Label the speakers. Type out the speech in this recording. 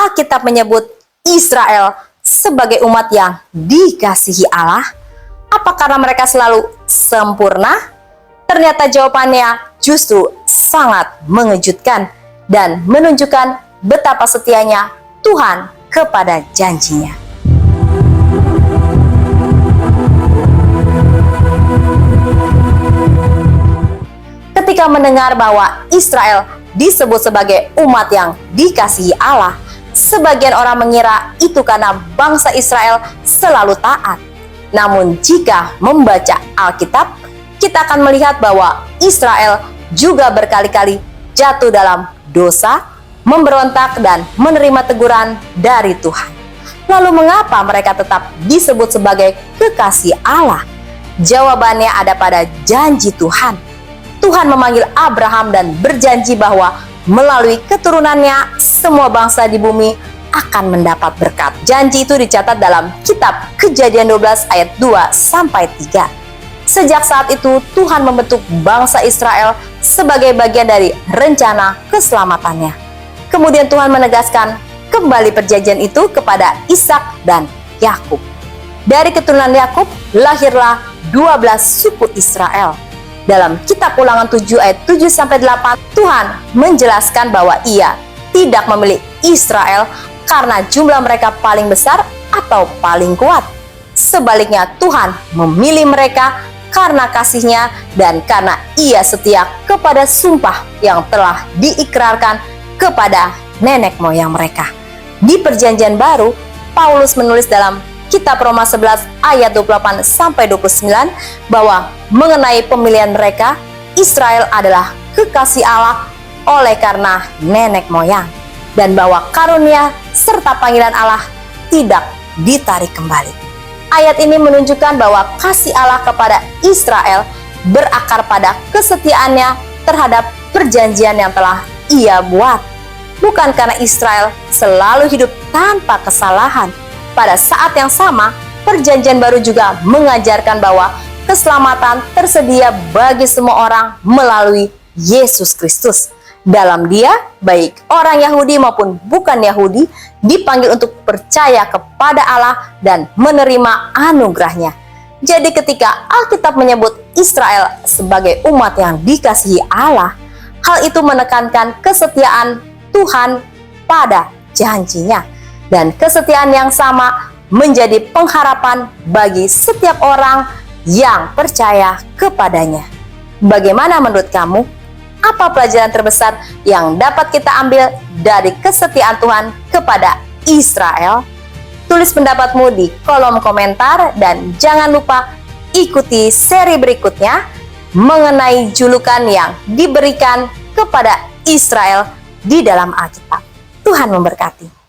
Speaker 1: Alkitab menyebut Israel sebagai umat yang dikasihi Allah? Apa karena mereka selalu sempurna? Ternyata jawabannya justru sangat mengejutkan dan menunjukkan betapa setianya Tuhan kepada janjinya. Ketika mendengar bahwa Israel disebut sebagai umat yang dikasihi Allah, sebagian orang mengira itu karena bangsa Israel selalu taat. Namun jika membaca Alkitab, kita akan melihat bahwa Israel juga berkali-kali jatuh dalam dosa, memberontak dan menerima teguran dari Tuhan. Lalu mengapa mereka tetap disebut sebagai kekasih Allah? Jawabannya ada pada janji Tuhan. Tuhan memanggil Abraham dan berjanji bahwa melalui keturunannya semua bangsa di bumi akan mendapat berkat. Janji itu dicatat dalam kitab Kejadian 12 ayat 2-3. Sejak saat itu Tuhan membentuk bangsa Israel sebagai bagian dari rencana keselamatannya. Kemudian Tuhan menegaskan kembali perjanjian itu kepada Ishak dan Yakub. Dari keturunan Yakub lahirlah 12 suku Israel. Dalam kitab Ulangan 7 ayat 7-8, Tuhan menjelaskan bahwa Ia tidak memilih Israel karena jumlah mereka paling besar atau paling kuat. Sebaliknya, Tuhan memilih mereka karena kasih-Nya dan karena Ia setia kepada sumpah yang telah diikrarkan kepada nenek moyang mereka. Di Perjanjian Baru, Paulus menulis dalam kitab Roma 11 ayat 28-29 bahwa mengenai pemilihan mereka, Israel adalah kekasih Allah oleh karena nenek moyang, dan bahwa karunia serta panggilan Allah tidak ditarik kembali. Ayat ini menunjukkan bahwa kasih Allah kepada Israel berakar pada kesetiaannya terhadap perjanjian yang telah Ia buat. Bukan karena Israel selalu hidup tanpa kesalahan. Pada saat yang sama, Perjanjian Baru juga mengajarkan bahwa keselamatan tersedia bagi semua orang melalui Yesus Kristus. Dalam Dia, baik orang Yahudi maupun bukan Yahudi dipanggil untuk percaya kepada Allah dan menerima anugerah-Nya. Jadi ketika Alkitab menyebut Israel sebagai umat yang dikasihi Allah, hal itu menekankan kesetiaan Tuhan pada janjinya. Dan kesetiaan yang sama menjadi pengharapan bagi setiap orang yang percaya kepadanya. Bagaimana menurut kamu? Apa pelajaran terbesar yang dapat kita ambil dari kesetiaan Tuhan kepada Israel? Tulis pendapatmu di kolom komentar dan jangan lupa ikuti seri berikutnya mengenai julukan yang diberikan kepada Israel di dalam Alkitab. Tuhan memberkati.